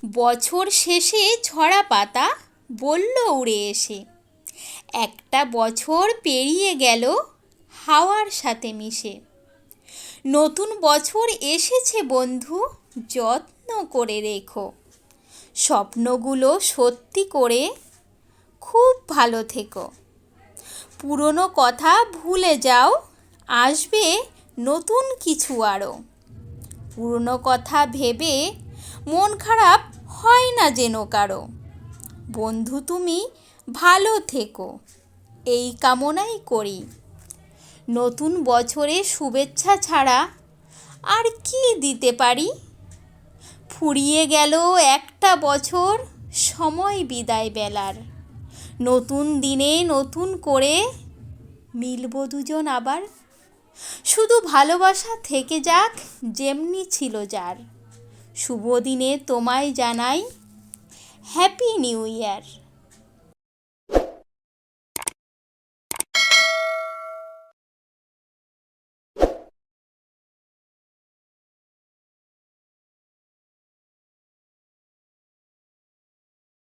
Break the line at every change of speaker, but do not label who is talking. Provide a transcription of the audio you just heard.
বছর শেষে ঝরা পাতা বলল উড়ে এসে, একটা বছর পেরিয়ে গেল হাওয়ার সাথে মিশে। নতুন বছর এসেছে বন্ধু, যত্ন করে রেখো, স্বপ্নগুলো সত্যি করে খুব ভালো থেকো। পুরনো কথা ভুলে যাও, আসবে নতুন কিছু আরও। পুরনো কথা ভেবে মন খারাপ হয় না যেন কারো। বন্ধু তুমি ভালো থেকো, এই কামনাই করি। নতুন বছরে শুভেচ্ছা ছাড়া আর কি দিতে পারি? ফুরিয়ে গেল একটা বছর, সময় বিদায় বেলার। নতুন দিনে নতুন করে মিলব দুজন আবার। শুধু ভালোবাসা থেকে যাক যেমনি ছিল যার। শুভ দিনে তোমায় জানাই হ্যাপি নিউ ইয়ার।